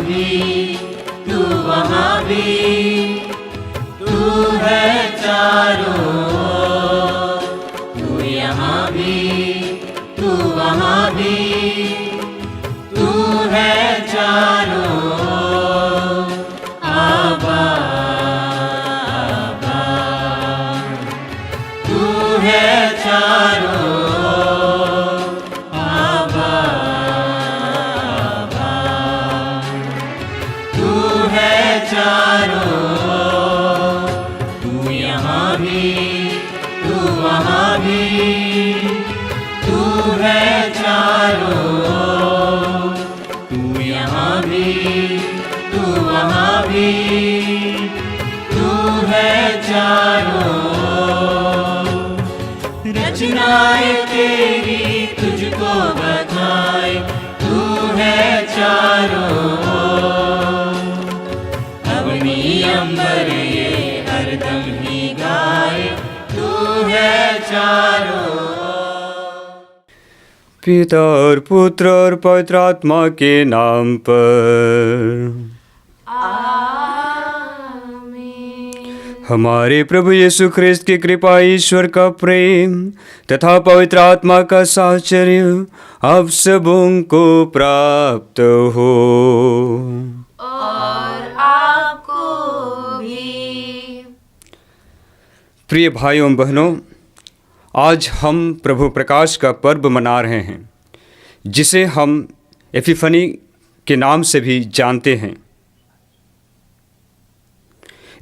भी, तू वहाँ भी, तू है चारों ओर। तू यहाँ भी, तू वहाँ भी, तू है चारों ओर। आबा आबा, तू है चारों ओर। आबा आबा, तू है चारों ओर। तू यहाँ भी, तू वहाँ भी, तू है चारों ओर। तू यहाँ भी, तू वहाँ भी, तू है चारों ओर। रचनाएं तेरी तुझको बताए, तू है चारों ओर। अग्नि अंबर ये हरदम ही गाए, तू है चारों ओर। पिता और पुत्र और पवित्र आत्मा के नाम पर। हमारे प्रभु यीशु ख्रिस्त की कृपा, ईश्वर का प्रेम तथा पवित्र आत्मा का साहचर्य आप सबों को प्राप्त हो। और आपको भी। प्रिय भाइयों बहनों, आज हम प्रभु प्रकाश का पर्व मना रहे हैं, जिसे हम एपिफनी के नाम से भी जानते हैं।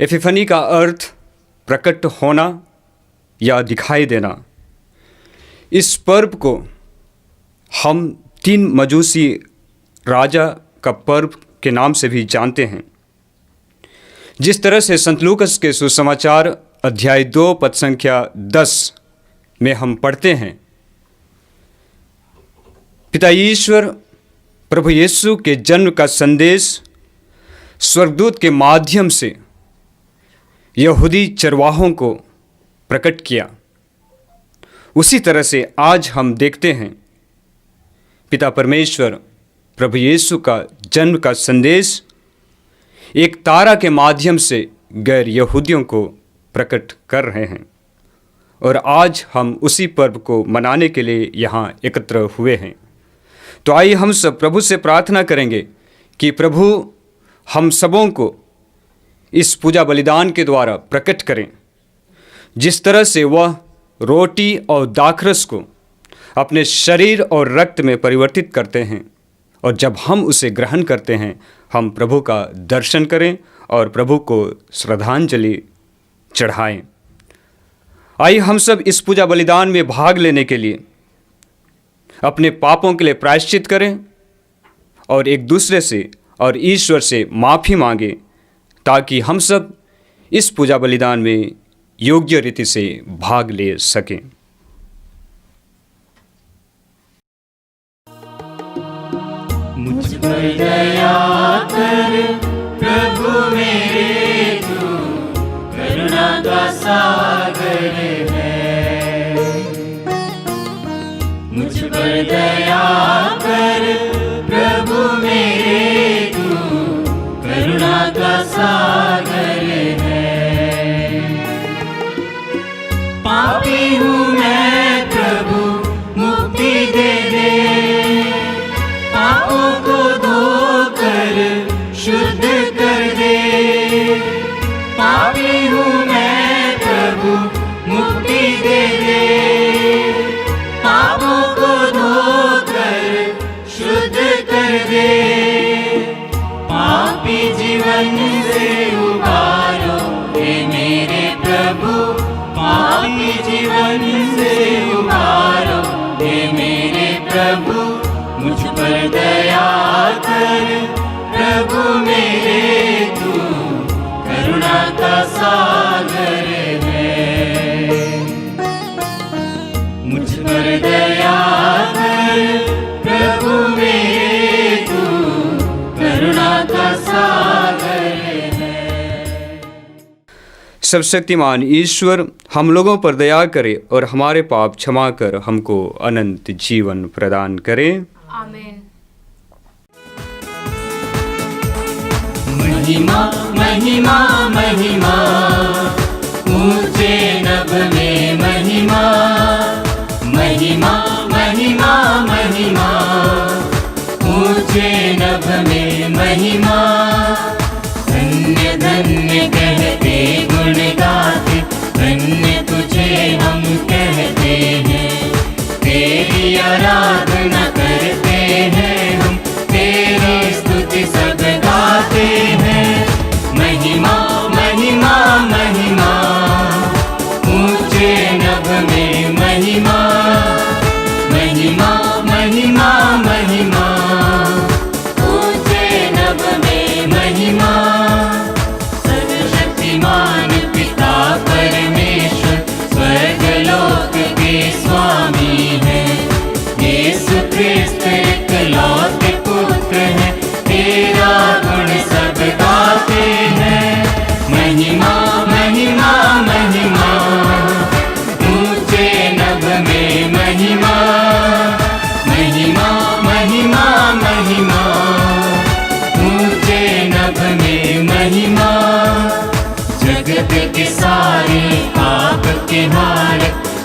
एपिफनी का अर्थ प्रकट होना या दिखाई देना। इस पर्व को हम 3 मजूसी राजा का पर्व के नाम से भी जानते हैं। जिस तरह से संत लूकस के सुसमाचार अध्याय 2 पद संख्या 10 में हम पढ़ते हैं, पिता ईश्वर प्रभु यीशु के जन्म का संदेश स्वर्गदूत के माध्यम से यहूदी चरवाहों को प्रकट किया। उसी तरह से आज हम देखते हैं पिता परमेश्वर प्रभु यीशु का जन्म का संदेश एक तारा के माध्यम से गैर यहूदियों को प्रकट कर रहे हैं। और आज हम उसी पर्व को मनाने के लिए यहाँ एकत्र हुए हैं। तो आइए हम सब प्रभु से प्रार्थना करेंगे कि प्रभु हम सबों को इस पूजा बलिदान के द्वारा प्रकट करें। जिस तरह से वह रोटी और दाखरस को अपने शरीर और रक्त में परिवर्तित करते हैं, और जब हम उसे ग्रहण करते हैं, हम प्रभु का दर्शन करें और प्रभु को श्रद्धांजलि चढ़ाएं। आइए हम सब इस पूजा बलिदान में भाग लेने के लिए अपने पापों के लिए प्रायश्चित करें और एक दूसरे से और ईश्वर से माफ़ी मांगें, ताकि हम सब इस पूजा बलिदान में योग्य रीति से भाग ले सकें। मुझ पर दया कर प्रभु मेरे, तू करुणा का सागर है। मुझ पर दया कर प्रभु मेरे, तू करुणा का सागर है। पापी हूँ मैं प्रभु, मुक्ति दे दे। पापों को धोकर शुद्ध कर दे। पापी हूँ मैं प्रभु, मुक्ति दे दे। पापों को धोकर शुद्ध कर दे। पापी जीवन से उबारो हे मेरे प्रभु। पापी जीवन से उबारो हे मेरे प्रभु। मुझ पर दया कर प्रभु मेरे, तू करुणा का सागर है। मुझ पर दया कर प्रभु मेरे, तू करुणा का सागर है। सर्वशक्तिमान ईश्वर हम लोगों पर दया करे और हमारे पाप क्षमा कर हमको अनंत जीवन प्रदान करे। आमीन। महिमा महिमा महिमा, ऊंचे नभ में महिमा, महिमा महिमा महिमा, ऊंचे नभ में महिमा। धन्य धन्य कहते गुण गाते, धन्य तुझे हम कहते हैं। तेरी आराधना करते हैं हम, तेरी स्तुति सब गाते हैं। महिमा महिमा महिमा, ऊंचे नभ में महिमा, महिमा महिमा महिमा, ऊंचे नभ में महिमा। सर्वशक्तिमान पिता परमेश्वर, स्वर्गलोक के स्वामी है। यीशु क्रिस्त इकलौते पुत्र है, तेरा गुण सब गाते हैं। महिमा महिमा महिमा, ऊंचे नभ में महिमा, महिमा महिमा महिमा, ऊंचे नभ में महिमा। जगत के सारे पाप के हार,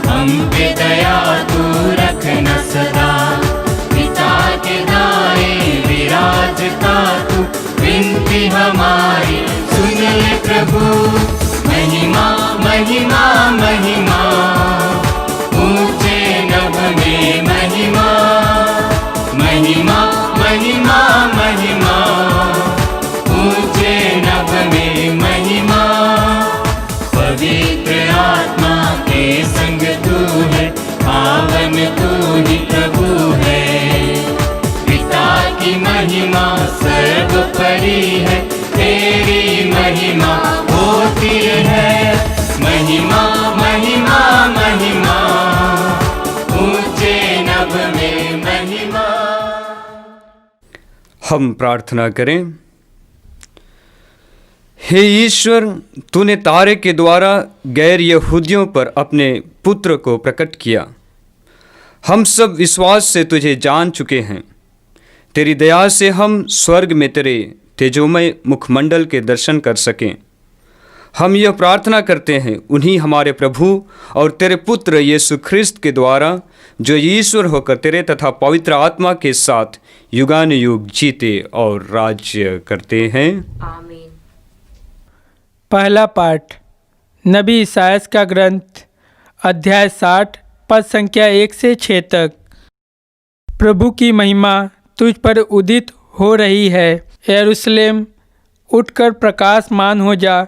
हम पे दया तू रखना सदा। पिता के दाएं विराजता तू, विनती हमारी सुन ले प्रभु। महिमा महिमा महिमा, ऊंचे नभ में महिमा, महिमा महिमा महिमा, ऊंचे नभ में महिमा। पवित्र आत्मा के संग तू है, पावन तू ही प्रभु है। पिता की महिमा सर्वोपरि है, तेरी महिमा होती है। महिमा महिमा महिमा, ऊंचे नभ में महिमा। हम प्रार्थना करें। हे ईश्वर, तूने तारे के द्वारा गैर यहूदियों पर अपने पुत्र को प्रकट किया। हम सब विश्वास से तुझे जान चुके हैं। तेरी दया से हम स्वर्ग में तेरे तेजोमय मुखमंडल के दर्शन कर सकें। हम यह प्रार्थना करते हैं उन्हीं हमारे प्रभु और तेरे पुत्र यीशु ख्रिस्त के द्वारा, जो ईश्वर होकर तेरे तथा पवित्र आत्मा के साथ युगानुयुग जीते और राज्य करते हैं। आमीन। पहला पाठ नबी इसायास का ग्रंथ, अध्याय 60, पद संख्या 1 से 6 तक। प्रभु की महिमा तुझ पर उदित हो रही है, यरूशलेम उठकर प्रकाशमान हो जा,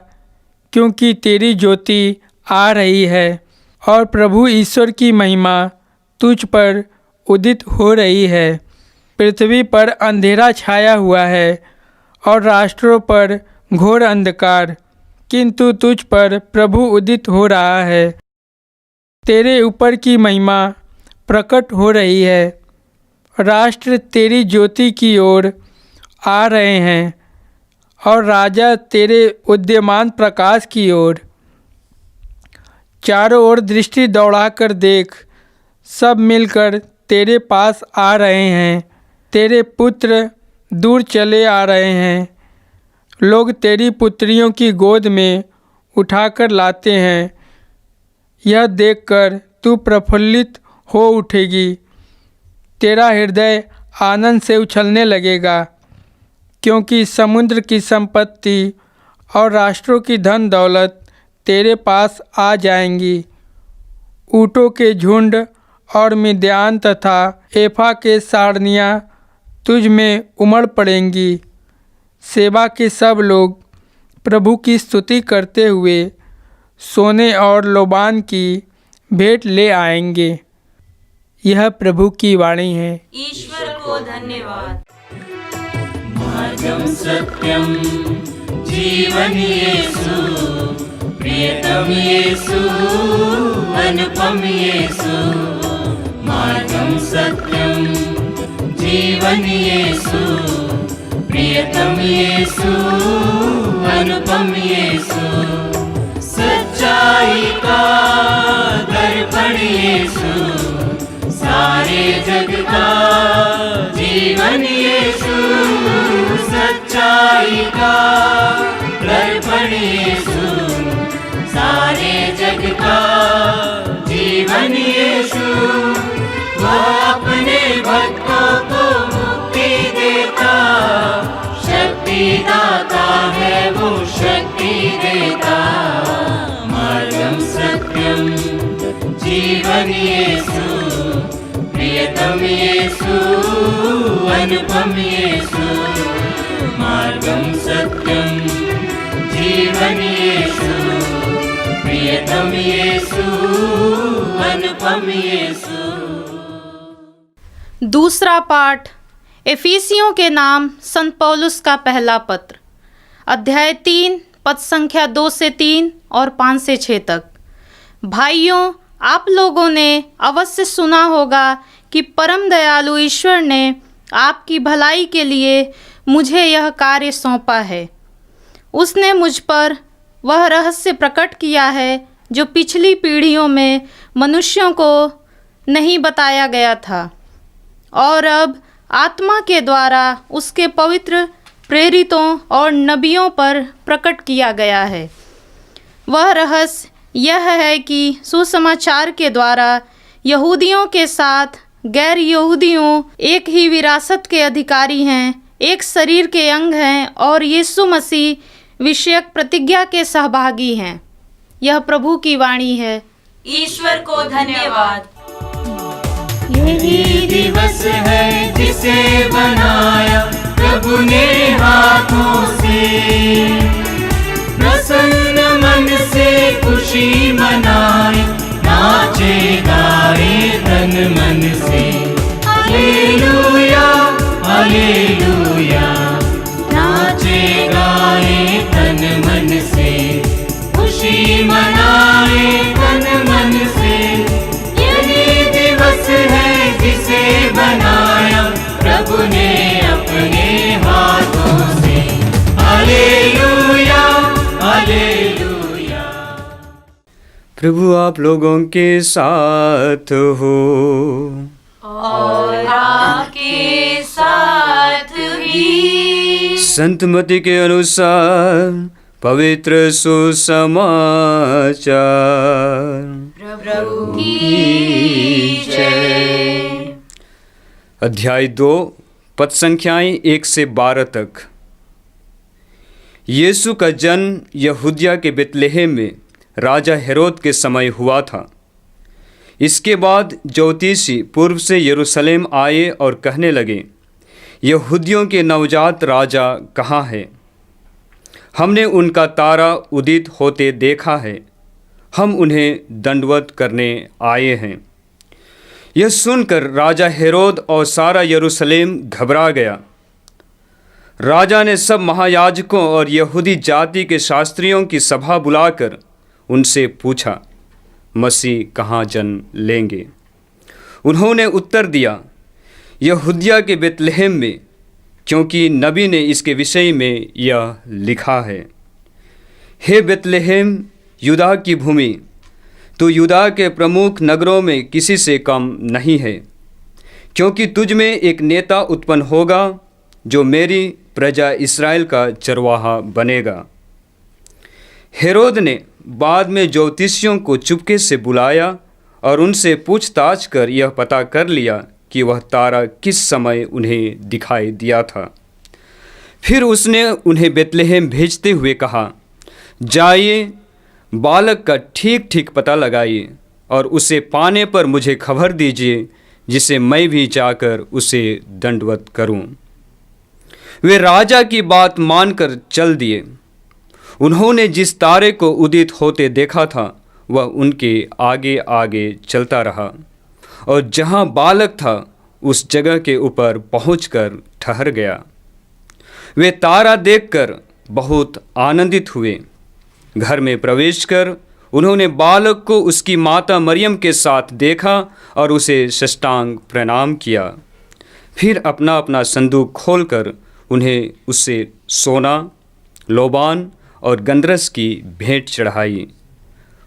क्योंकि तेरी ज्योति आ रही है और प्रभु ईश्वर की महिमा तुझ पर उदित हो रही है। पृथ्वी पर अंधेरा छाया हुआ है और राष्ट्रों पर घोर अंधकार, किंतु तुझ पर प्रभु उदित हो रहा है। तेरे ऊपर की महिमा प्रकट हो रही है। राष्ट्र तेरी ज्योति की ओर आ रहे हैं और राजा तेरे उद्यमान प्रकाश की ओर। चारों ओर दृष्टि दौड़ाकर देख, सब मिलकर तेरे पास आ रहे हैं। तेरे पुत्र दूर चले आ रहे हैं। लोग तेरी पुत्रियों की गोद में उठाकर लाते हैं। यह देखकर तू प्रफुल्लित हो उठेगी। तेरा हृदय आनंद से उछलने लगेगा, क्योंकि समुद्र की संपत्ति और राष्ट्रों की धन दौलत तेरे पास आ जाएंगी। ऊँटों के झुंड और मिद्यान तथा एफा के सारनियाँ तुझ में उमड़ पड़ेंगी। सेवा के सब लोग प्रभु की स्तुति करते हुए सोने और लोबान की भेंट ले आएंगे। यह प्रभु की वाणी है। ईश्वर को धन्यवाद। मार्गम सत्यम जीवन यीशु, प्रियतम यीशु, अनुपम यीशु। मार्गम सत्यम जीवन यीशु, प्रियतम यीशु, अनुपम यीशु। सच्चाई का दर्पण यीशु, सारे जग का जीवन यीशु। सच्चाई का दर्पण यीशु, सारे जग का जीवन यीशु। वह अपने भक्तों को मुक्ति देता, शक्ति दाता है वो शक्ति देता। मार्गम सत्यम जीवन यीशु, प्रियतम यीशु, अनुपम यीशु। मार्गम सत्यम जीवन यीशु, प्रियतम यीशु, अनुपम यीशु। दूसरा पाठ एफिसियों के नाम संत पौलुस का पहला पत्र, अध्याय 3 पद संख्या 2 से 3 और 5 से 6 तक। भाइयों, आप लोगों ने अवश्य सुना होगा कि परम दयालु ईश्वर ने आपकी भलाई के लिए मुझे यह कार्य सौंपा है। उसने मुझ पर वह रहस्य प्रकट किया है जो पिछली पीढ़ियों में मनुष्यों को नहीं बताया गया था और अब आत्मा के द्वारा उसके पवित्र प्रेरितों और नबियों पर प्रकट किया गया है। वह रहस्य यह है कि सुसमाचार के द्वारा यहूदियों के साथ गैर यहूदियों एक ही विरासत के अधिकारी हैं, एक शरीर के अंग हैं और यीशु मसीह विषयक प्रतिज्ञा के सहभागी हैं। यह प्रभु की वाणी है। ईश्वर को धन्यवाद। यही दिवस है जिसे बनाया प्रभु ने हाथों से, प्रसन्न मन से खुशी मनाए, नाचे गाए तन मन से। हालेलुया हालेलुया, नाचे गाए तन मन से, खुशी मनाए तन मन से। यही दिवस है जिसे बनाया प्रभु ने अपने हाथों से। Hallelujah hallelujah. प्रभु आप लोगों के साथ हो और आपके साथ भी। संत मत्ती के अनुसार पवित्र सुसमाचार। प्रभु की जय। अध्याय 2 पद संख्याएं 1 से 12 तक। यीशु का जन्म यहूदिया के बेतलेहम में राजा हेरोद के समय हुआ था। इसके बाद ज्योतिषी पूर्व से यरूशलेम आए और कहने लगे, यहूदियों के नवजात राजा कहाँ है? हमने उनका तारा उदित होते देखा है, हम उन्हें दंडवत करने आए हैं। यह सुनकर राजा हेरोद और सारा यरूशलेम घबरा गया। राजा ने सब महायाजकों और यहूदी जाति के शास्त्रियों की सभा बुलाकर उनसे पूछा, मसीह कहाँ जन्म लेंगे? उन्होंने उत्तर दिया, यहूदिया के बेतलेहम में, क्योंकि नबी ने इसके विषय में यह लिखा है। हे बेतलेहम, यूदा की भूमि, तू यूदा के प्रमुख नगरों में किसी से कम नहीं है, क्योंकि तुझ में एक नेता उत्पन्न होगा जो मेरी प्रजा इस्राएल का चरवाहा बनेगा। हेरोद ने बाद में ज्योतिषियों को चुपके से बुलाया और उनसे पूछताछ कर यह पता कर लिया कि वह तारा किस समय उन्हें दिखाई दिया था। फिर उसने उन्हें बेतलेहम भेजते हुए कहा, जाइए, बालक का ठीक ठीक पता लगाइए और उसे पाने पर मुझे खबर दीजिए, जिसे मैं भी जाकर उसे दंडवत करूं। वे राजा की बात मानकर चल दिए। उन्होंने जिस तारे को उदित होते देखा था वह उनके आगे आगे चलता रहा और जहाँ बालक था उस जगह के ऊपर पहुंचकर ठहर गया। वे तारा देखकर बहुत आनंदित हुए। घर में प्रवेश कर उन्होंने बालक को उसकी माता मरियम के साथ देखा और उसे साष्टांग प्रणाम किया। फिर अपना अपना संदूक खोलकर उन्हें उससे सोना, लोबान और गंधरस की भेंट चढ़ाई।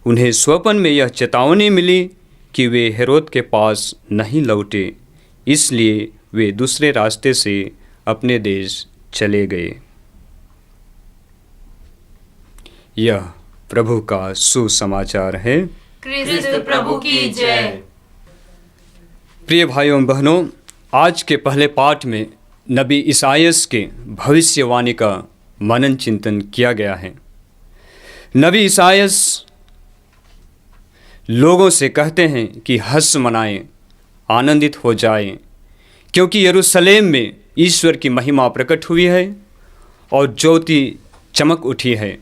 उन्हें स्वप्न में यह चेतावनी मिली कि वे हेरोद के पास नहीं लौटे, इसलिए वे दूसरे रास्ते से अपने देश चले गए। यह प्रभु का सुसमाचार है। क्रिस्त प्रभु की जय। प्रिय भाइयों बहनों, आज के पहले पाठ में नबी ईसायास के भविष्यवाणी का मनन चिंतन किया गया है। नबी ईसायास लोगों से कहते हैं कि हर्ष मनाएं, आनंदित हो जाएं, क्योंकि यरूशलेम में ईश्वर की महिमा प्रकट हुई है और ज्योति चमक उठी है,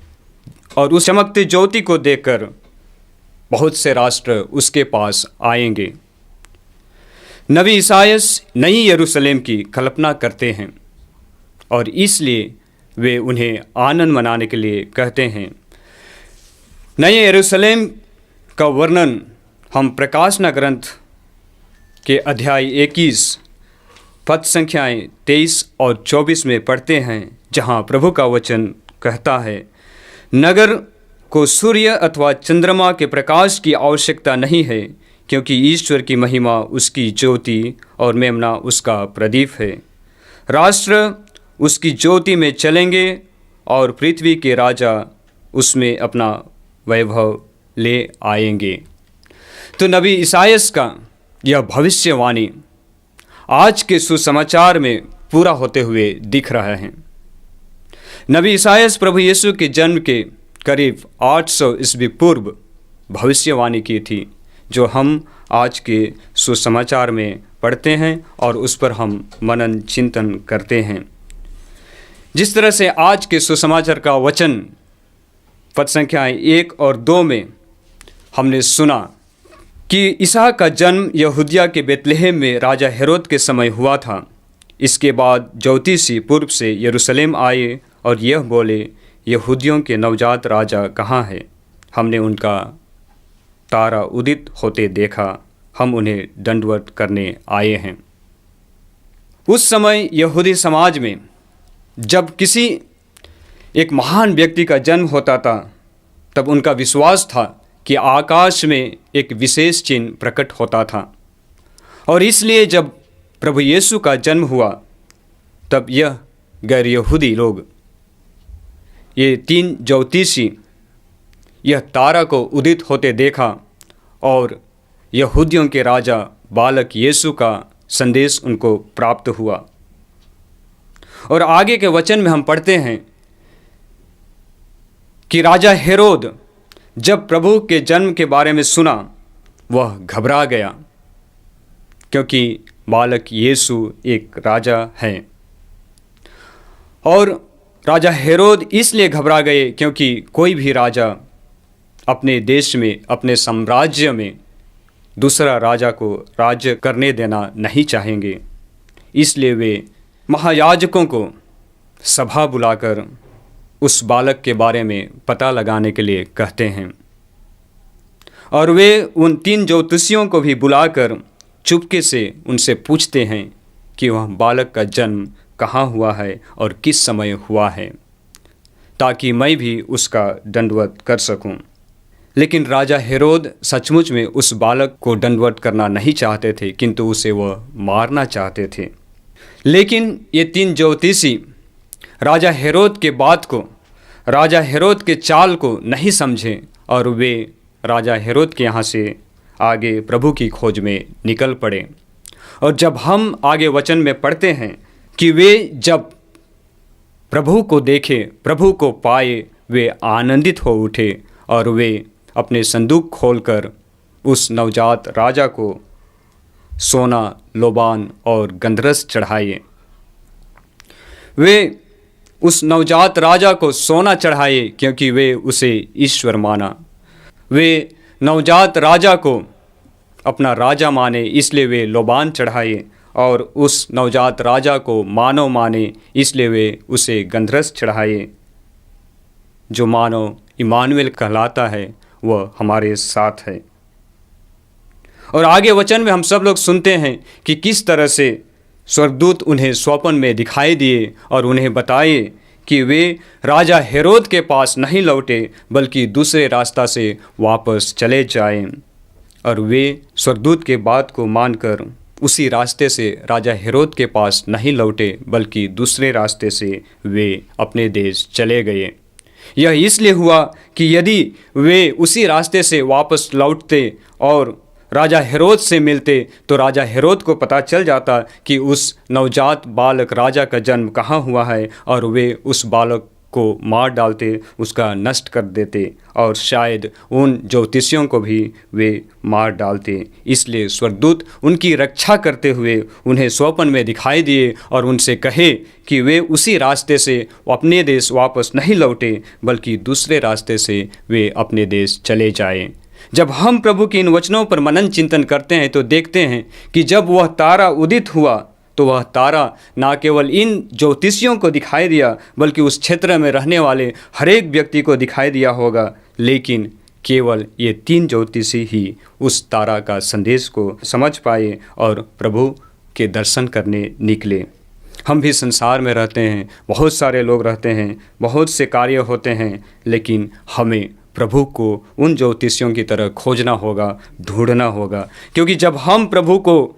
और उस चमकते ज्योति को देखकर बहुत से राष्ट्र उसके पास आएंगे। नबी ईसायास नई यरूशलेम की कल्पना करते हैं और इसलिए वे उन्हें आनंद मनाने के लिए कहते हैं। नए यरूशलेम का वर्णन हम प्रकाशना ग्रंथ के अध्याय 21 पद संख्याएँ 23 और 24 में पढ़ते हैं, जहाँ प्रभु का वचन कहता है, नगर को सूर्य अथवा चंद्रमा के प्रकाश की आवश्यकता नहीं है, क्योंकि ईश्वर की महिमा उसकी ज्योति और मेमना उसका प्रदीप है। राष्ट्र उसकी ज्योति में चलेंगे और पृथ्वी के राजा उसमें अपना वैभव ले आएंगे। तो नबी ईसायास का यह भविष्यवाणी आज के सुसमाचार में पूरा होते हुए दिख रहा है। नबी ईसायास प्रभु यीशु के जन्म के करीब 800 ईस्वी पूर्व भविष्यवाणी की थी, जो हम आज के सुसमाचार में पढ़ते हैं और उस पर हम मनन चिंतन करते हैं। जिस तरह से आज के सुसमाचार का वचन पद संख्याएँ 1 और 2 में हमने सुना कि ईसा का जन्म यहूदिया के बेतलहम में राजा हेरोद के समय हुआ था। इसके बाद ज्योतिषी पूर्व से यरूशलेम आए और यह बोले, यहूदियों के नवजात राजा कहाँ है? हमने उनका तारा उदित होते देखा, हम उन्हें दंडवत करने आए हैं। उस समय यहूदी समाज में जब किसी एक महान व्यक्ति का जन्म होता था, तब उनका विश्वास था कि आकाश में एक विशेष चिन्ह प्रकट होता था, और इसलिए जब प्रभु यीशु का जन्म हुआ तब यह गैर यहूदी लोग, ये 3 ज्योतिषी, यह तारा को उदित होते देखा और यहूदियों के राजा बालक यीशु का संदेश उनको प्राप्त हुआ। और आगे के वचन में हम पढ़ते हैं कि राजा हेरोद जब प्रभु के जन्म के बारे में सुना, वह घबरा गया, क्योंकि बालक यीशु एक राजा है। और राजा हेरोद इसलिए घबरा गए क्योंकि कोई भी राजा अपने देश में, अपने साम्राज्य में दूसरा राजा को राज्य करने देना नहीं चाहेंगे। इसलिए वे महायाजकों को सभा बुलाकर उस बालक के बारे में पता लगाने के लिए कहते हैं, और वे उन 3 ज्योतिषियों को भी बुलाकर चुपके से उनसे पूछते हैं कि वह बालक का जन्म कहाँ हुआ है और किस समय हुआ है, ताकि मैं भी उसका दंडवत कर सकूं। लेकिन राजा हेरोद सचमुच में उस बालक को दंडवत करना नहीं चाहते थे, किंतु उसे वह मारना चाहते थे। लेकिन ये 3 ज्योतिषी राजा हेरोद के बात को, राजा हेरोद के चाल को नहीं समझे, और वे राजा हेरोद के यहाँ से आगे प्रभु की खोज में निकल पड़े। और जब हम आगे वचन में पढ़ते हैं कि वे जब प्रभु को देखे, प्रभु को पाए, वे आनंदित हो उठे और वे अपने संदूक खोलकर उस नवजात राजा को सोना, लोबान और गंधरस चढ़ाए। वे उस नवजात राजा को सोना चढ़ाए क्योंकि वे उसे ईश्वर माना। वे नवजात राजा को अपना राजा माने, इसलिए वे लोबान चढ़ाए, और उस नवजात राजा को मानव माने, इसलिए वे उसे गंधरस चढ़ाए। जो मानव इमानुएल कहलाता है, वह हमारे साथ है। और आगे वचन में हम सब लोग सुनते हैं कि किस तरह से स्वर्गदूत उन्हें स्वप्न में दिखाई दिए और उन्हें बताए कि वे राजा हेरोद के पास नहीं लौटे, बल्कि दूसरे रास्ता से वापस चले जाएं। और वे स्वर्गदूत के बात को मानकर उसी रास्ते से राजा हेरोद के पास नहीं लौटे, बल्कि दूसरे रास्ते से वे अपने देश चले गए। यह इसलिए हुआ कि यदि वे उसी रास्ते से वापस लौटते और राजा हेरोद से मिलते तो राजा हेरोद को पता चल जाता कि उस नवजात बालक राजा का जन्म कहाँ हुआ है, और वे उस बालक को मार डालते, उसका नष्ट कर देते, और शायद उन ज्योतिषियों को भी वे मार डालते। इसलिए स्वर्गदूत उनकी रक्षा करते हुए उन्हें स्वप्न में दिखाई दिए और उनसे कहे कि वे उसी रास्ते से अपने देश वापस नहीं लौटे, बल्कि दूसरे रास्ते से वे अपने देश चले जाएं। जब हम प्रभु के इन वचनों पर मनन चिंतन करते हैं तो देखते हैं कि जब वह तारा उदित हुआ तो वह तारा ना केवल इन ज्योतिषियों को दिखाई दिया, बल्कि उस क्षेत्र में रहने वाले हर एक व्यक्ति को दिखाई दिया होगा। लेकिन केवल ये 3 ज्योतिषी ही उस तारा का संदेश को समझ पाए और प्रभु के दर्शन करने निकले। हम भी संसार में रहते हैं, बहुत सारे लोग रहते हैं, बहुत से कार्य होते हैं, लेकिन हमें प्रभु को उन ज्योतिषियों की तरह खोजना होगा, ढूंढना होगा। क्योंकि जब हम प्रभु को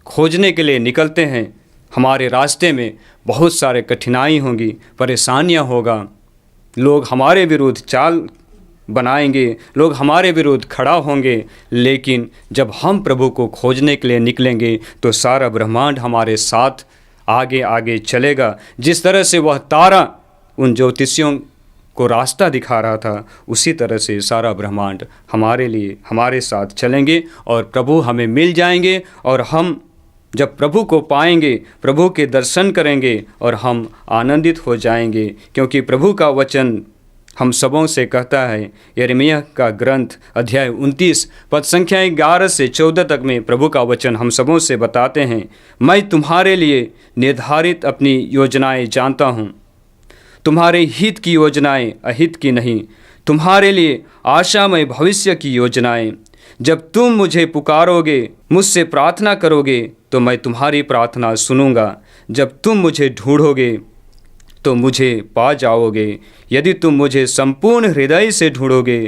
खोजने के लिए निकलते हैं, हमारे रास्ते में बहुत सारे कठिनाई होंगी, परेशानियां होगा, लोग हमारे विरुद्ध चाल बनाएंगे, लोग हमारे विरुद्ध खड़ा होंगे। लेकिन जब हम प्रभु को खोजने के लिए निकलेंगे तो सारा ब्रह्मांड हमारे साथ आगे आगे चलेगा। जिस तरह से वह तारा उन ज्योतिषियों को रास्ता दिखा रहा था, उसी तरह से सारा ब्रह्मांड हमारे लिए हमारे साथ चलेंगे और प्रभु हमें मिल जाएंगे। और हम जब प्रभु को पाएंगे, प्रभु के दर्शन करेंगे और हम आनंदित हो जाएंगे। क्योंकि प्रभु का वचन हम सबों से कहता है, यिर्मयाह का ग्रंथ अध्याय 29 पद संख्या 11 से 14 तक में प्रभु का वचन हम सबों से बताते हैं, मैं तुम्हारे लिए निर्धारित अपनी योजनाएं जानता हूँ, तुम्हारे हित की योजनाएं अहित की नहीं, तुम्हारे लिए आशामय भविष्य की योजनाएं। जब तुम मुझे पुकारोगे, मुझसे प्रार्थना करोगे, तो मैं तुम्हारी प्रार्थना सुनूंगा। जब तुम मुझे ढूंढोगे तो मुझे पा जाओगे। यदि तुम मुझे संपूर्ण हृदय से ढूंढोगे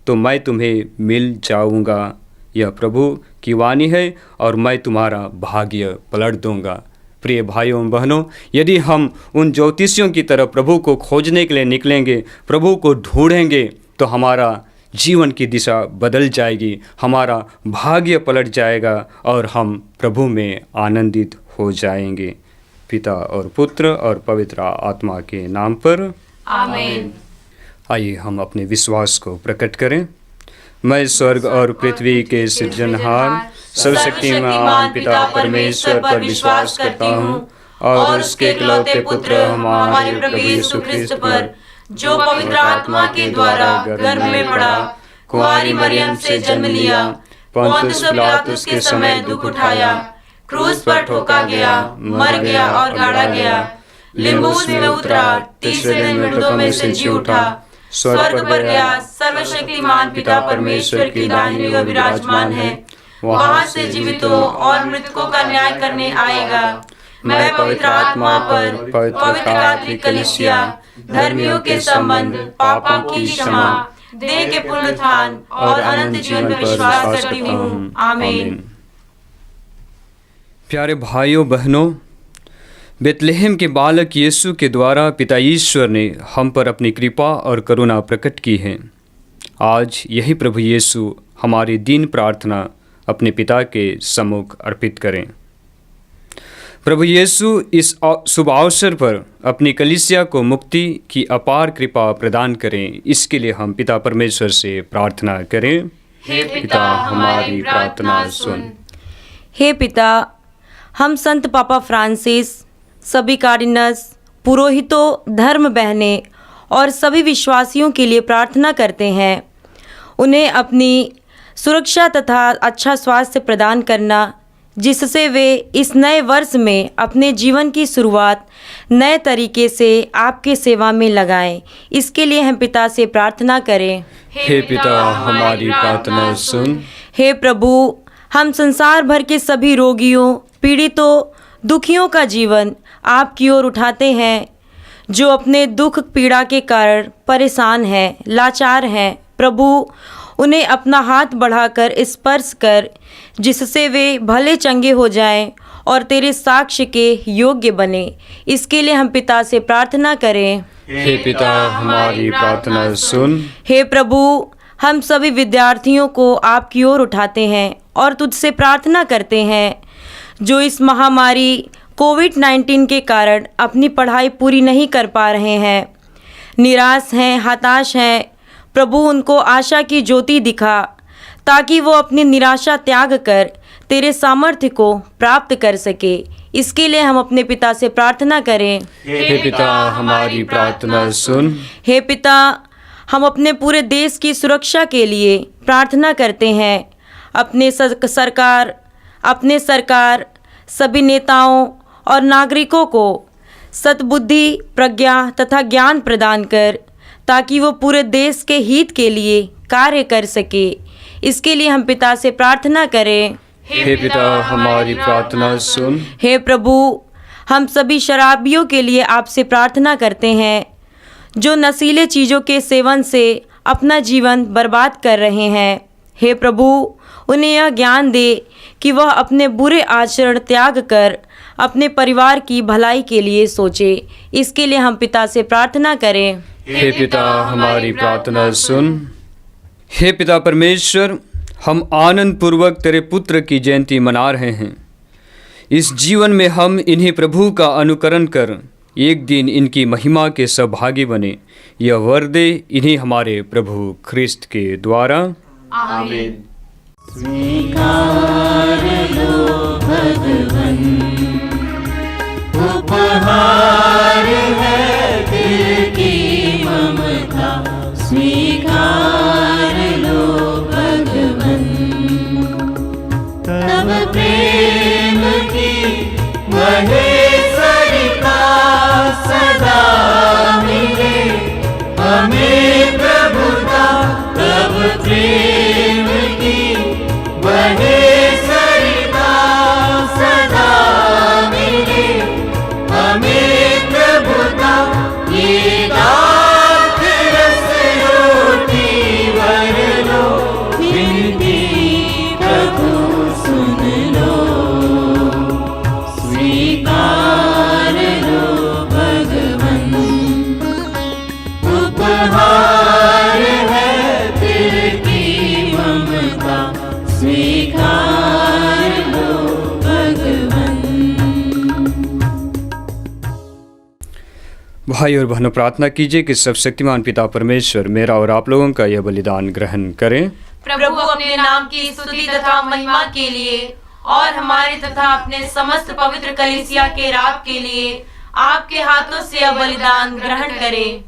तो मैं तुम्हें मिल जाऊंगा। यह प्रभु की वाणी है और मैं तुम्हारा भाग्य पलट दूंगा। प्रिय भाइयों बहनों, यदि हम उन ज्योतिषियों की तरह प्रभु को खोजने के लिए निकलेंगे, प्रभु को ढूंढेंगे, तो हमारा जीवन की दिशा बदल जाएगी, हमारा भाग्य पलट जाएगा और हम प्रभु में आनंदित हो जाएंगे। पिता और पुत्र और पवित्र आत्मा के नाम पर आमीन। आइए हम अपने विश्वास को प्रकट करें। मैं स्वर्ग और पृथ्वी के सृजनहार सर्वशक्तिमान पिता परमेश्वर पर विश्वास करता हूँ और उसके इकलौते पुत्र हमारे प्रभु यीशु ख्रिस्त पर, जो पवित्र आत्मा के द्वारा गर्भ में पड़ा, कुंवारी मरियम से जन्म लिया, पोंतियुस पिलातुस के समय दुख उठाया, क्रूस पर ठोका गया, मर गया और गाड़ा गया, लिम्बूस में उतरा, तीसरे दिन मृतों में से जी उठा, स्वर्ग पर गया, सर्वशक्तिमान पिता परमेश्वर की दाहिनी ओर विराजमान है, वहां से जीवितों और मृतकों का न्याय करने आएगा। मैं पवित्र आत्मा पर, पवित्र कैथोलिक कलीसिया, धर्मियों के संबंध, पापों की क्षमा, देह के पुनरुत्थान और अनंत जीवन पर विश्वास करती हूँ। आमीन। प्यारे भाइयों बहनों, बेतलेहम के बालक यीशु के द्वारा पिता ईश्वर ने हम पर अपनी कृपा और करुणा प्रकट की है। आज यही प्रभु यीशु हमारी दीन प्रार्थना अपने पिता के सम्मुख अर्पित करें। प्रभु यीशु इस शुभ अवसर पर अपनी कलीसिया को मुक्ति की अपार कृपा प्रदान करें, इसके लिए हम पिता परमेश्वर से प्रार्थना करें। हे पिता, हमारी प्रार्थना सुन। हे पिता, हम संत पापा फ्रांसिस, सभी कार्डिनल्स, पुरोहितों, धर्म बहनें और सभी विश्वासियों के लिए प्रार्थना करते हैं। उन्हें अपनी सुरक्षा तथा अच्छा स्वास्थ्य प्रदान करना, जिससे वे इस नए वर्ष में अपने जीवन की शुरुआत नए तरीके से आपके सेवा में लगाएं। इसके लिए हम पिता से प्रार्थना करें। हे पिता, हमारी प्रार्थना सुन। हे प्रभु, हम संसार भर के सभी रोगियों, पीड़ितों, दुखियों का जीवन आपकी ओर उठाते हैं, जो अपने दुख पीड़ा के कारण परेशान हैं, लाचार हैं। प्रभु, उन्हें अपना हाथ बढ़ाकर स्पर्श कर, जिससे वे भले चंगे हो जाएं और तेरे साक्ष्य के योग्य बने। इसके लिए हम पिता से प्रार्थना करें। हे पिता हमारी प्रार्थना सुन। हे प्रभु, हम सभी विद्यार्थियों को आपकी ओर उठाते हैं और तुझसे प्रार्थना करते हैं जो इस महामारी कोविड-19 के कारण अपनी पढ़ाई पूरी नहीं कर पा रहे हैं, निराश हैं, हताश हैं। प्रभु, उनको आशा की ज्योति दिखा ताकि वो अपनी निराशा त्याग कर तेरे सामर्थ्य को प्राप्त कर सके। इसके लिए हम अपने पिता से प्रार्थना करें। हे पिता हमारी प्रार्थना सुन। हे पिता, हम अपने पूरे देश की सुरक्षा के लिए प्रार्थना करते हैं। अपने सरकार, सभी नेताओं और नागरिकों को सद्बुद्धि, प्रज्ञा तथा ज्ञान प्रदान कर ताकि वो पूरे देश के हित के लिए कार्य कर सके। इसके लिए हम पिता से प्रार्थना करें। हे पिता हमारी प्रार्थना सुन। हे प्रभु, हम सभी शराबियों के लिए आपसे प्रार्थना करते हैं जो नशीले चीज़ों के सेवन से अपना जीवन बर्बाद कर रहे हैं। हे प्रभु, उन्हें यह ज्ञान दे कि वह अपने बुरे आचरण त्याग कर अपने परिवार की भलाई के लिए सोचे। इसके लिए हम पिता से प्रार्थना करें। हे पिता हमारी प्रार्थना सुन। हे पिता परमेश्वर, हम आनंद पूर्वक तेरे पुत्र की जयंती मना रहे हैं। इस जीवन में हम इन्हीं प्रभु का अनुकरण कर एक दिन इनकी महिमा के सहभागी बने। यह वर दे इन्हीं हमारे प्रभु ख्रिस्त के द्वारा। आमीन। स्वीकार लो भगवन, उपहार है दिल की ममता। स्वीकार लो भगवन, तब प्रेम की महेश्वरिता सदा मिले हमें प्रभुता। तब प्रेम की महेश्वरिता सदा मिले हमें प्रभुता। ये दाख रस रोटी वर लो, विनती प्रभु सुन लो। स्वीकार लो भगवन, उपहार है दिल की ममता। स्वीकार लो भगवन। भाई और बहनों, प्रार्थना कीजिए कि सर्वशक्तिमान पिता परमेश्वर मेरा और आप लोगों का यह बलिदान ग्रहण करें। प्रभु, अपने नाम की स्तुति तथा महिमा के लिए और हमारे तथा अपने समस्त पवित्र कलीसिया के लाभ के लिए आपके हाथों से यह बलिदान ग्रहण करें।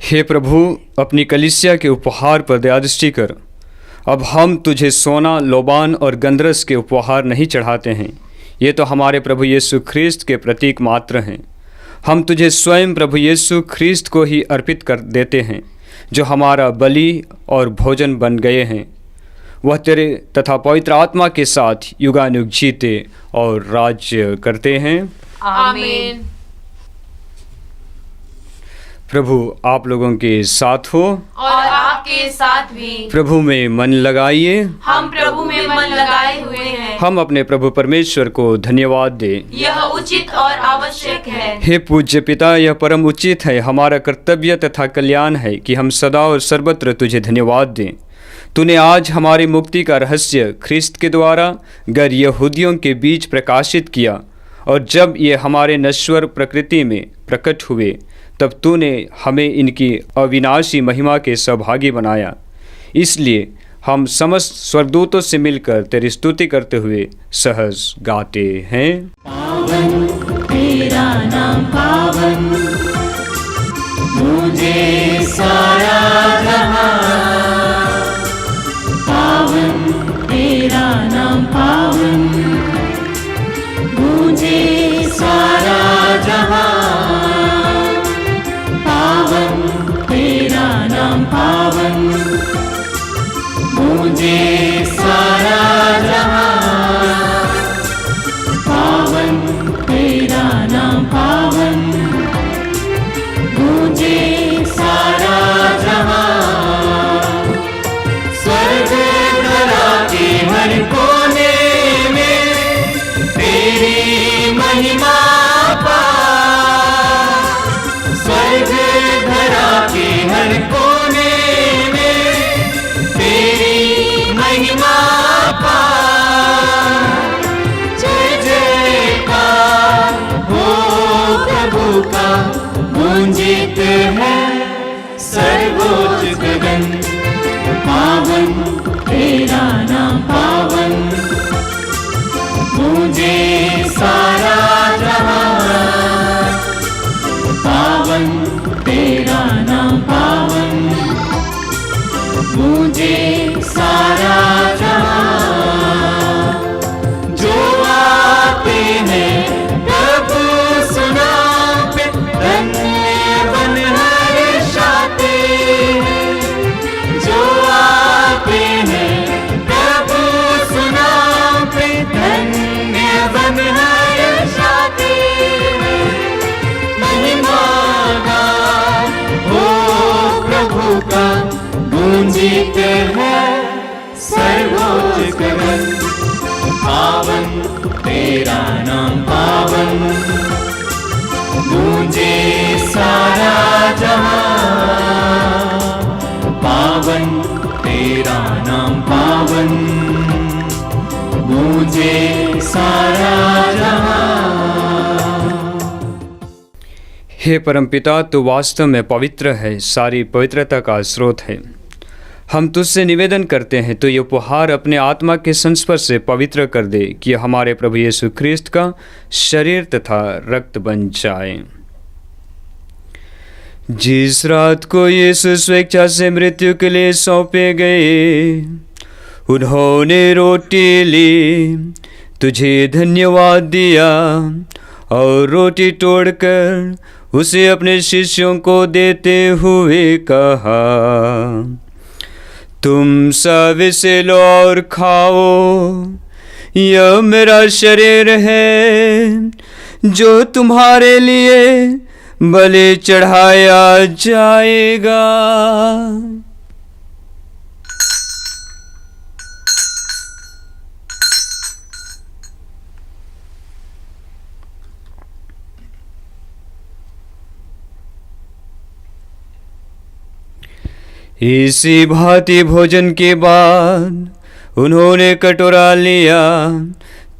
हे प्रभु, अपनी कलीसिया के उपहार पर दया दृष्टि कर। अब हम तुझे सोना, लोबान और गंधरस के उपहार नहीं चढ़ाते हैं, ये तो हमारे प्रभु यीशु ख्रिस्त के प्रतीक मात्र हैं। हम तुझे स्वयं प्रभु यीशु ख्रिस्त को ही अर्पित कर देते हैं, जो हमारा बलि और भोजन बन गए हैं। वह तेरे तथा पवित्र आत्मा के साथ युगानुग जीते और राज्य करते हैं। आमीन। प्रभु आप लोगों के साथ हो और आपके साथ भी। प्रभु में मन लगाइए। हम प्रभु में मन लगाए हुए हैं। हम अपने प्रभु परमेश्वर को धन्यवाद दें। यह उचित और आवश्यक है। हे पूज्य पिता, यह परम उचित है, हमारा कर्तव्य तथा कल्याण है कि हम सदा और सर्वत्र तुझे धन्यवाद दें। तूने आज हमारी मुक्ति का रहस्य ख्रिस्त के द्वारा गैर यहूदियों के बीच प्रकाशित किया, और जब ये हमारे नश्वर प्रकृति में प्रकट हुए तब तूने हमें इनकी अविनाशी महिमा के सहभागी बनाया। इसलिए हम समस्त स्वर्गदूतों से मिलकर तेरी स्तुति करते हुए सहज गाते हैं। पावन तेरा नाम पावन, मुझे सारा जहां। पावन तेरा नाम पावन, मुझे सारा जहां। पावन तेरा नाम पावन, मुझे सारा जहां। पावन तेरा नाम पावन, मुझे सारा जहां। स्वर्ग धरा के हर कोने में तेरी महिमा पा। सर्वोच्च गगन, पावन तेरा नाम पावन, मुझे सारा जहां, पावन तेरा नाम पावन, मुझे सारा जहां। जो आते हैं प्रभु सुना पे, धन्य बन हर्षाते हैं। जो आते हैं प्रभु सुना पे, धन्य बन हर्षाते हैं। महिमा गान हो प्रभु का, गूंजित है सर्वोच्च गगन, पावन तेरा नाम पावन, गूंजे सारा जहां, पावन तेरा नाम पावन, गूंजे सारा जहां। हे परमपिता, तू वास्तव में पवित्र है, सारी पवित्रता का स्रोत है। हम तुझसे निवेदन करते हैं तो ये उपहार अपने आत्मा के संस्पर्श से पवित्र कर दे कि हमारे प्रभु यीशु ख्रिस्त का शरीर तथा रक्त बन जाए। जिस रात को यीशु स्वेच्छा से मृत्यु के लिए सौंपे गए, उन्होंने रोटी ली, तुझे धन्यवाद दिया और रोटी तोड़कर उसे अपने शिष्यों को देते हुए कहा, तुम सब इसे लो और खाओ, यह मेरा शरीर है जो तुम्हारे लिए बलि चढ़ाया जाएगा। इसी भांति भोजन के बाद उन्होंने कटोरा लिया,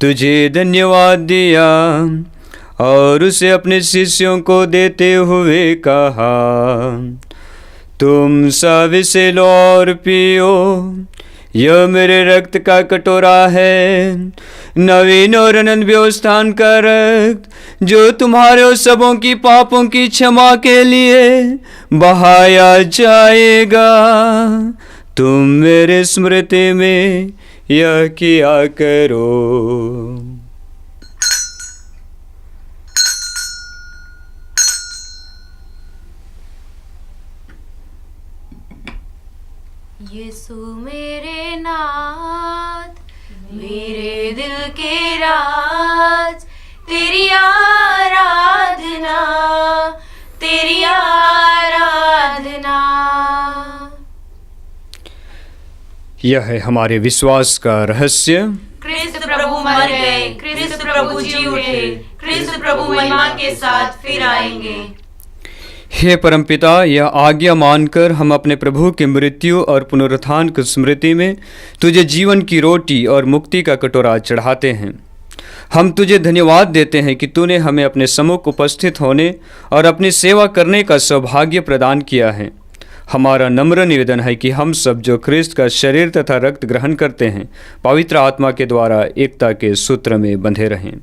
तुझे धन्यवाद दिया और उसे अपने शिष्यों को देते हुए कहा, तुम सब इसे लो और पियो, यह मेरे रक्त का कटोरा है, नवीन और अनंत व्यवस्थान का रक्त, जो तुम्हारे और सबों की पापों की क्षमा के लिए बहाया जाएगा। तुम मेरे स्मृति में यह किया करो। यीशु मेरे नाथ, मेरे दिल के राज, तेरी आराधना, तेरी आराधना। यह है हमारे विश्वास का रहस्य। क्रिस्त प्रभु मर गए, क्रिस्त प्रभु जी उठे, क्रिस्त प्रभु महिमा के साथ फिर आएंगे। हे परमपिता, यह आज्ञा मानकर हम अपने प्रभु की मृत्यु और पुनरुत्थान की स्मृति में तुझे जीवन की रोटी और मुक्ति का कटोरा चढ़ाते हैं। हम तुझे धन्यवाद देते हैं कि तूने हमें अपने सम्मुख उपस्थित होने और अपनी सेवा करने का सौभाग्य प्रदान किया है। हमारा नम्र निवेदन है कि हम सब जो ख्रिस्त का शरीर तथा रक्त ग्रहण करते हैं, पवित्र आत्मा के द्वारा एकता के सूत्र में बंधे रहें।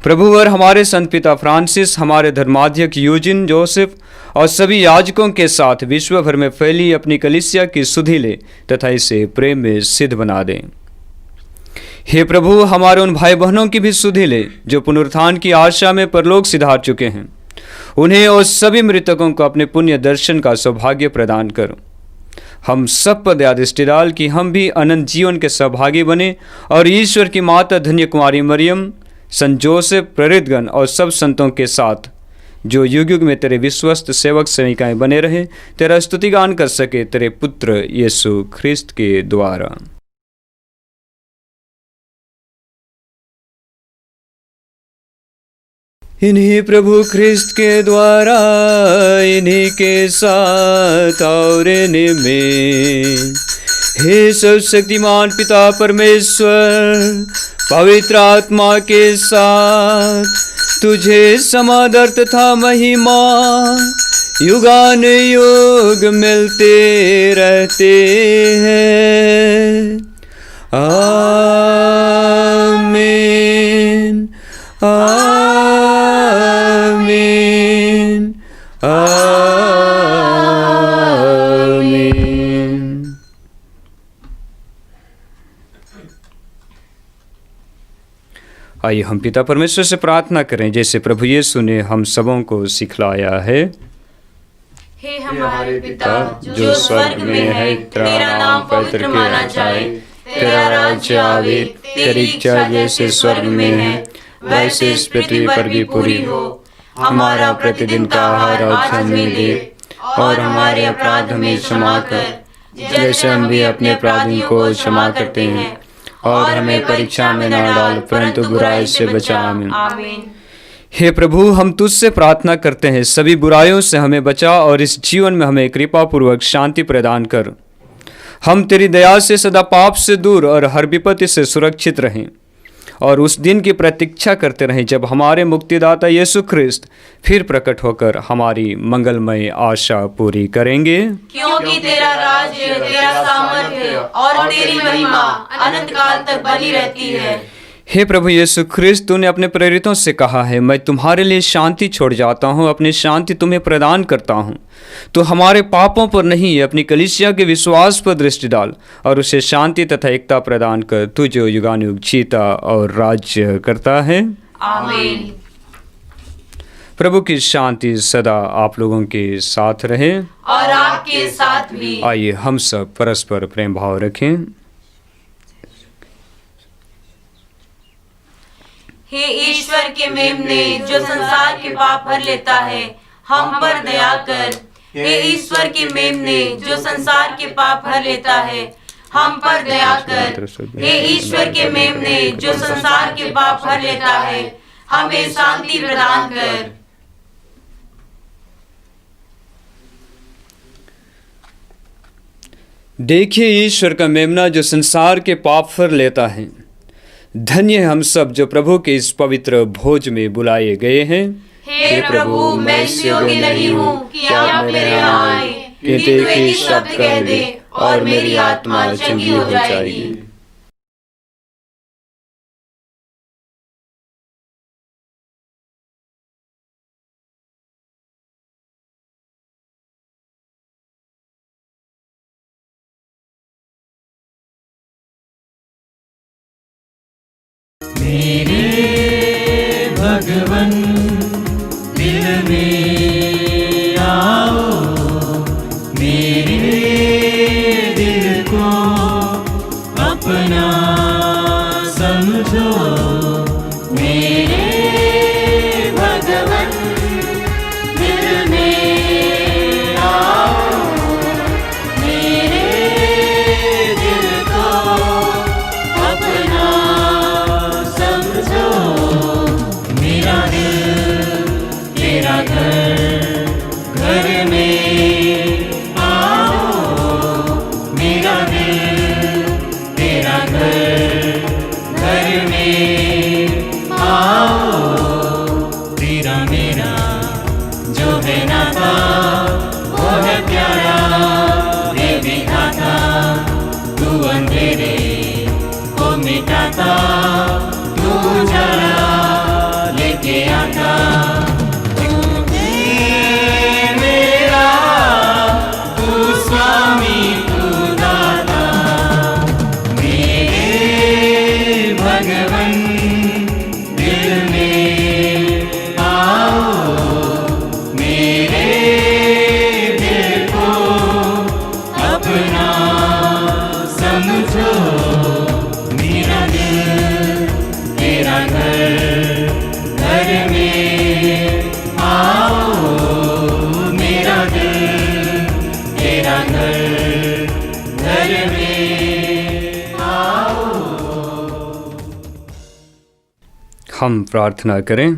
प्रभुवर हमारे संत पिता फ्रांसिस, हमारे धर्माध्यक्ष यूजिन जोसेफ और सभी याजकों के साथ विश्व भर में फैली अपनी कलीसिया की सुधि ले तथा इसे प्रेम में सिद्ध बना दें। हे प्रभु, हमारे उन भाई बहनों की भी सुधि ले जो पुनरुत्थान की आशा में परलोक सिधार चुके हैं। उन्हें और सभी मृतकों को अपने पुण्य दर्शन का सौभाग्य प्रदान करो। हम सब पर दया दृष्टि डाल कि हम भी अनंत जीवन के सहभागी बने और ईश्वर की माता धन्य कुमारी मरियम, संत जोसेफ, प्रेरितगण और सब संतों के साथ जो युग युग में तेरे विश्वस्त सेवक सेविकाएं बने रहे, तेरा स्तुतिगान कर सके तेरे पुत्र यीशु ख्रिस्त के द्वारा। इन्हीं प्रभु ख्रिस्त के द्वारा, इन्हीं के साथ और इनमें, हे सर्वशक्तिमान पिता परमेश्वर, पवित्र आत्मा के साथ तुझे समादर तथा महिमा युगानुयुग मिलते रहते हैं। आमीन आमीन आमीन। आइए हम पिता परमेश्वर से प्रार्थना करें जैसे प्रभु यीशु ने हम सबों को सिखलाया है। हे हमारे पिता जो स्वर्ग में है, तेरा नाम पवित्र माना जाए, तेरा राज्य आवे, तेरी इच्छा जैसे स्वर्ग में है वैसे इस पृथ्वी पर भी पूरी हो। हमारा प्रतिदिन का आहार आज हमें दे, और हमारे अपराध हमें क्षमा कर जैसे हम भी अपने अपराधियों को क्षमा करते हैं, और हमें परीक्षा में न डाल परंतु बुराई से बचा। आमीन। हे प्रभु, हम तुझसे प्रार्थना करते हैं सभी बुराइयों से हमें बचा और इस जीवन में हमें कृपा पूर्वक शांति प्रदान कर। हम तेरी दया से सदा पाप से दूर और हर विपत्ति से सुरक्षित रहें और उस दिन की प्रतीक्षा करते रहें जब हमारे मुक्तिदाता यीशु ख्रिस्त फिर प्रकट होकर हमारी मंगलमय आशा पूरी करेंगे। क्योंकि तेरा राज्य, तेरा सामर्थ्य और तेरी महिमा अनंत काल तक बनी रहती है। हे प्रभु यीशु ख्रिस्त, तूने अपने प्रेरितों से कहा है, मैं तुम्हारे लिए शांति छोड़ जाता हूँ, अपनी शांति तुम्हें प्रदान करता हूँ। तो हमारे पापों पर नहीं, अपनी कलीसिया के विश्वास पर दृष्टि डाल और उसे शांति तथा एकता प्रदान कर, तू जो युगानुयुग जीता और राज्य करता है। आमीन। प्रभु की शांति सदा आप लोगों के साथ रहे और आपके साथ भी। आइए हम सब परस्पर प्रेम भाव रखें। हे ईश्वर के मेमने जो संसार के पाप भर लेता है, हम पर दया कर। हे ईश्वर के मेमने जो संसार के पाप भर लेता है, हम पर दया कर। हे ईश्वर के मेमने जो संसार के पाप भर लेता है, हमें शांति प्रदान कर। देखिए ईश्वर का मेमना जो संसार के पाप भर लेता है। धन्य हम सब जो प्रभु के इस पवित्र भोज में बुलाए गए हैं। हे प्रभु, मैं इस योग्य नहीं हूँ कि आप मेरे यहाँ आए, किंतु एक ही शब्द कह दे और मेरी आत्मा चंगी हो जाएगी। मेरे भगवन दिल में आओ, मेरे दिल को अपना समझो। मेरे भगवन दिल में आओ, मेरे दिल को अपना समझो। मेरा दिल तेरा घर, घर में आओ। मेरा दिल तेरा घर, घर में आओ। तेरा मेरा जो है नाता वो है प्यारा, रे दिखाता तू अंधेरे को मिटाता, तू उजाला लेके आता। तू है मेरा, तू स्वामी, तू दाता। मेरे भगवन दिल में आओ, मेरे दिल को अपना समझो। मेरा दिल तेरा घर, घर में आओ। मेरा दिल तेरा घर, घर में आओ। हम प्रार्थना करें।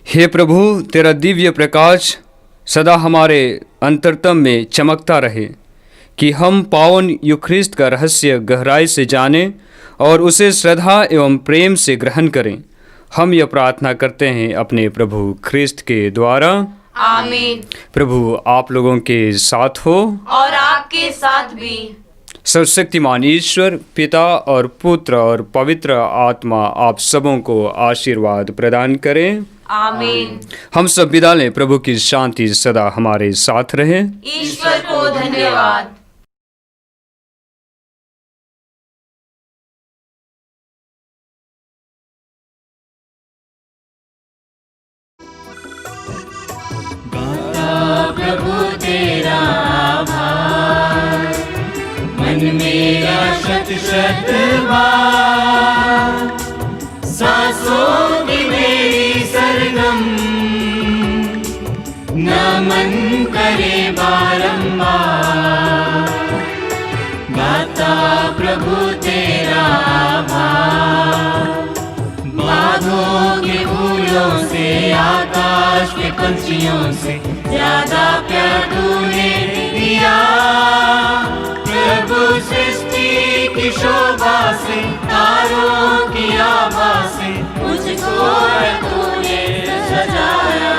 हे प्रभु, तेरा दिव्य प्रकाश सदा हमारे अंतरतम में चमकता रहे कि हम पावन यूख्रिस्त का रहस्य गहराई से जानें और उसे श्रद्धा एवं प्रेम से ग्रहण करें। हम यह प्रार्थना करते हैं अपने प्रभु ख्रिस्त के द्वारा। आमीन। प्रभु आप लोगों के साथ हो और आपके साथ भी। सर्वशक्तिमान ईश्वर पिता और पुत्र और पवित्र आत्मा आप सबों को आशीर्वाद प्रदान करें। आमीन। हम सब विदा लें। प्रभु की शांति सदा हमारे साथ रहे। ईश्वर को धन्यवाद। प्रभु तेरा आभार, मन मेरा शत शत बार, सांसों की मेरी सरगम, नमन करे बारंबार। गाता प्रभु तेरा आभार, बादलों के फूलों से, आकाश के पंछियों से ज्यादा प्यार तूने दिया। प्रभु सृष्टि की शोभा से, तारों की आभा से मुझको तूने सजाया।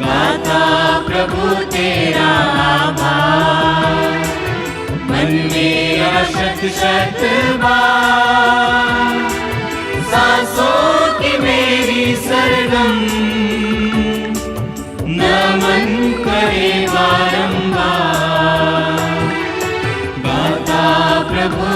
गाता प्रभु तेरा आभार, मन मेरा शत शत बार, सांसों की मेरी सरगम, नमन करे बारंबार। गाता प्रभु